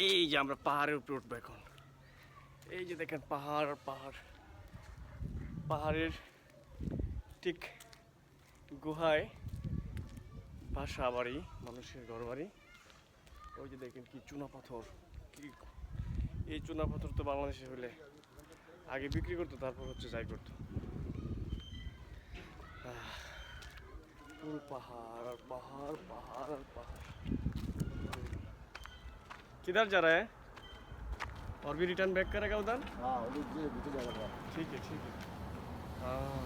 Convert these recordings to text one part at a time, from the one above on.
এই যে আমরা পাহাড়ের উপরে উঠবো এখন। এই যে দেখেন পাহাড় আর পাহাড়, পাহাড়ের ঠিক গুহায় বাসা বাড়ি, মানুষের ঘর বাড়ি। ওই যে দেখেন কি চুনা পাথর, কি এই চুনা পাথর তো বাংলাদেশে হলে আগে বিক্রি করতো, তারপর হচ্ছে যাই করতো। পুরো পাহাড় আর পাহাড়, পাহাড় আর পাহাড়। किधर जा रहा है? और भी रिटर्न बैक करेगा उधर? हाँ वो भी बीते जाएगा। ठीक है ठीक है। हाँ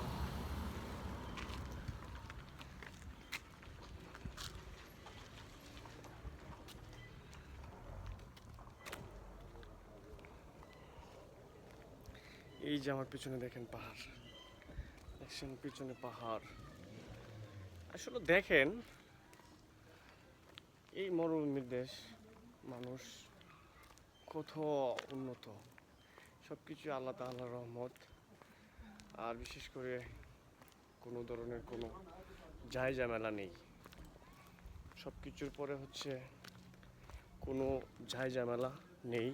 এই যে আমার পিছনে দেখেন পাহাড়, দেখছেন পিছনে পাহাড়। আসলে দেখেন এই মরুভূমির দেশ, মানুষ কত উন্নত, সব কিছু আল্লাহ তাআলার রহমত। আর বিশেষ করে কোনো ধরনের কোনো ঝামেলা নেই, সব কিছুর পরে হচ্ছে কোনো ঝামেলা নেই,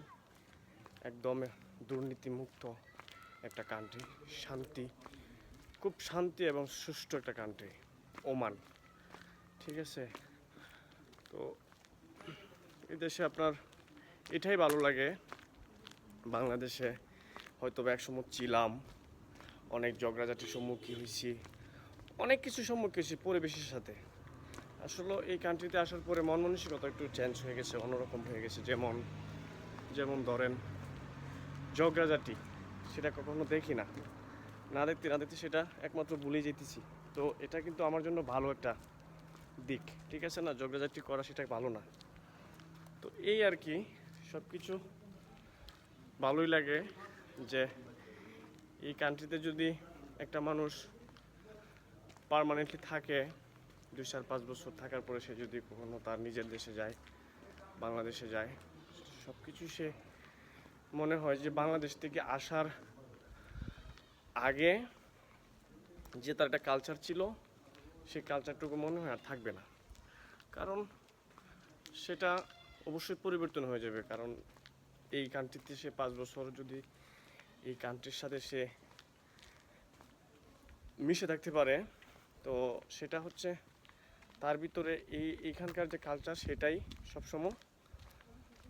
একদম দুর্নীতিমুক্ত একটা কান্ট্রি, শান্তি, খুব শান্তি এবং সুষ্ঠু একটা কান্ট্রি ওমান। ঠিক আছে, তো এই দেশে আপনার এটাই ভালো লাগে। বাংলাদেশে হয়তো একসময় ছিলাম, অনেক ঝগড়াঝাটির সম্মুখীন হয়েছি, অনেক কিছু সম্মুখীন হয়েছি পরিবেশের সাথে। আসলে এই কান্ট্রিতে আসার পরে মন মানসিকতা একটু চেঞ্জ হয়ে গেছে, অন্যরকম হয়ে গেছে। যেমন যেমন ধরেন ঝগড়াঝাটি, সেটা কখনো দেখি না, না দেখতে সেটা একমাত্র ভুলেই যেতেছি। তো এটা কিন্তু আমার জন্য ভালো একটা দিক, ঠিক আছে না? ঝগড়াঝাটি করা সেটা ভালো না। তো এই আর কি, সব কিছু ভালোই লাগে যে এই কান্ট্রিতে যদি একটা মানুষ পার্মানেন্টলি থাকে 2-4-5 বছর থাকার পরে সে যদি কখনো তার নিজের দেশে যায়, বাংলাদেশে যায়, সব কিছু সে মনে হয় যে বাংলাদেশ থেকে আসার আগে যে তার একটা কালচার ছিল, সেই কালচারটুকু মনে হয় আর থাকবে না। কারণ সেটা অবশ্যই পরিবর্তন হয়ে যাবে। কারণ এই কান্ট্রিতে সে 5 বছর যদি এই কান্ট্রির সাথে সে মিশে থাকতে পারে, তো সেটা হচ্ছে তার ভিতরে এইখানকার যে কালচার সেটাই সবসময়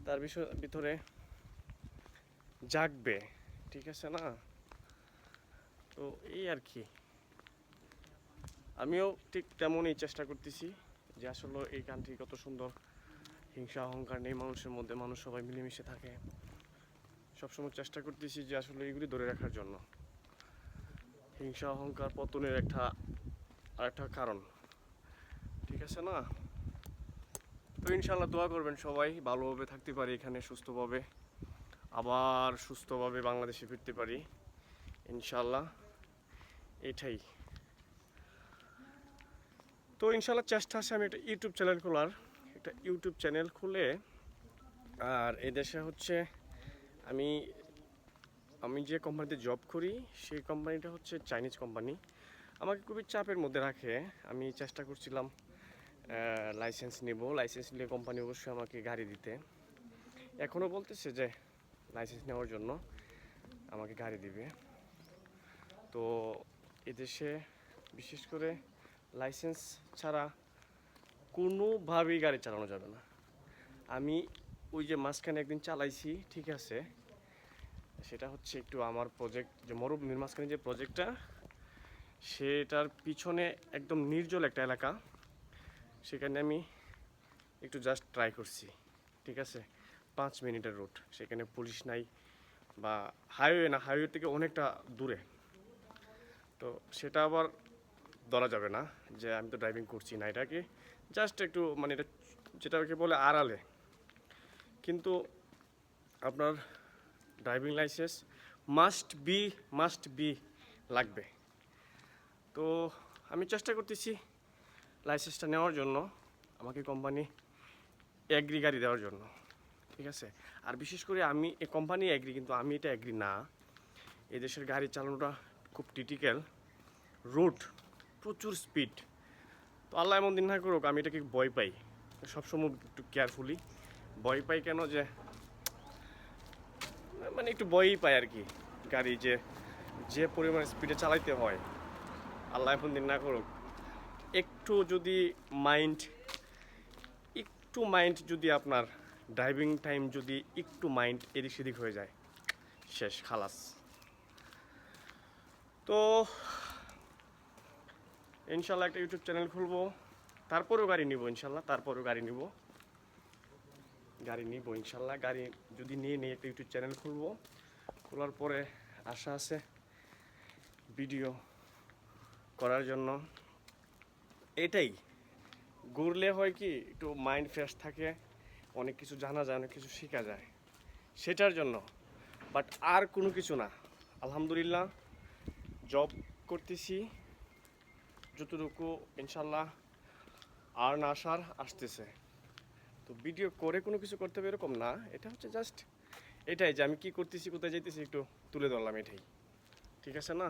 তার ভিতরে জাগবে, ঠিক আছে না? তো এই আর কি, আমিও ঠিক তেমনই চেষ্টা করতেছি যে আসলে এই কান্ট্রি কত সুন্দর, হিংসা অহংকার নেই মানুষের মধ্যে, মানুষ সবাই মিলেমিশে থাকে। সবসময় চেষ্টা করতেছি যে আসলে এগুলি ধরে রাখার জন্য। হিংসা অহংকার পতনের আরেকটা কারণ, ঠিক আছে না? তো ইনশাল্লাহ দোয়া করবেন সবাই ভালোভাবে থাকতে পারি এখানে, সুস্থভাবে, আবার সুস্থভাবে বাংলাদেশে ফিরতে পারি ইনশাল্লাহ, এটাই। তো ইনশাল্লাহ চেষ্টা আছে আমি একটা ইউটিউব চ্যানেল খোলার, একটা ইউটিউব চ্যানেল খুলে। আর এদেশে হচ্ছে আমি আমি যে কোম্পানিতে জব করি সেই কোম্পানিটা হচ্ছে চাইনিজ কোম্পানি, আমাকে খুবই চাপের মধ্যে রাখে। আমি চেষ্টা করছিলাম লাইসেন্স নেব, লাইসেন্স নিলে কোম্পানি অবশ্যই আমাকে গাড়ি দিতে, এখনও বলতেছে যে লাইসেন্স নেওয়ার জন্য আমাকে গাড়ি দিবে। তো এদেশে বিশেষ করে লাইসেন্স ছাড়া কোনোভাবেই গাড়ি চালানো যাবে না। আমি ওই যে মাঝখানে একদিন চালাইছি, ঠিক আছে, সেটা হচ্ছে একটু আমার প্রজেক্ট, যে মরুভূমির মাঝখানে যে প্রজেক্টটা, সেটার পিছনে একদম নির্জল একটা এলাকা, সেখানে আমি একটু জাস্ট ট্রাই করছি, ঠিক আছে, 5 মিনিটের রুট, সেখানে পুলিশ নাই বা হাইওয়ে না, হাইওয়ে থেকে অনেকটা দূরে। তো সেটা আবার ধরা যাবে না যে আমি তো ড্রাইভিং করছি না, এটাকে জাস্ট একটু মানে এটা যেটাকে বলে আড়ালে। কিন্তু আপনার ড্রাইভিং লাইসেন্স মাস্ট বি লাগবে। তো আমি চেষ্টা করতেছি লাইসেন্সটা নেওয়ার জন্য, আমাকে কোম্পানি অ্যাগ্রি গাড়ি দেওয়ার জন্য, ঠিক আছে। আর বিশেষ করে আমি এই কোম্পানি অ্যাগ্রি, কিন্তু আমি এটা অ্যাগ্রি না। এদেশের গাড়ি চালানোটা খুব ক্রিটিক্যাল, রুট প্রচুর স্পিড। তো আল্লাহ এমন দিন না করুক আমি এটাকে ভয় পাই, সবসময় একটু কেয়ারফুলি ভয় পাই। কেন যে মানে একটু ভয়ই পাই আর কি। গাড়ি যে যে পরিমাণ স্পিডে চালাইতে হয়, আল্লাহ এখন দিন না করুক, একটু যদি মাইন্ড যদি আপনার ড্রাইভিং টাইম যদি একটু মাইন্ড এদিক সেদিক হয়ে যায়, শেষ খালাস। তো ইনশাল্লাহ একটা ইউটিউব চ্যানেল খুলবো, তারপরেও গাড়ি নিব ইনশাল্লাহ, গাড়ি নিব ইনশাল্লাহ। গাড়ি যদি নিয়ে একটা ইউটিউব চ্যানেল খুলবো, খোলার পরে আশা আছে ভিডিও করার জন্য। এটাই ঘুরলে হয় কি একটু মাইন্ড ফ্রেশ থাকে, অনেক কিছু জানা যায়, অনেক কিছু শেখা যায়, সেটার জন্য। বাট আর কোনো কিছু না। আলহামদুলিল্লাহ জব করতেছি, যতটুকু ইনশাল্লাহ আর্ন আসতেছে। তো ভিডিও করে কোনো কিছু করতে হবে এরকম না, এটা হচ্ছে জাস্ট এটাই যে আমি কি করতেছি, কোথায় যাইতেছি একটু তুলে ধরলাম, এটাই। ঠিক আছে না?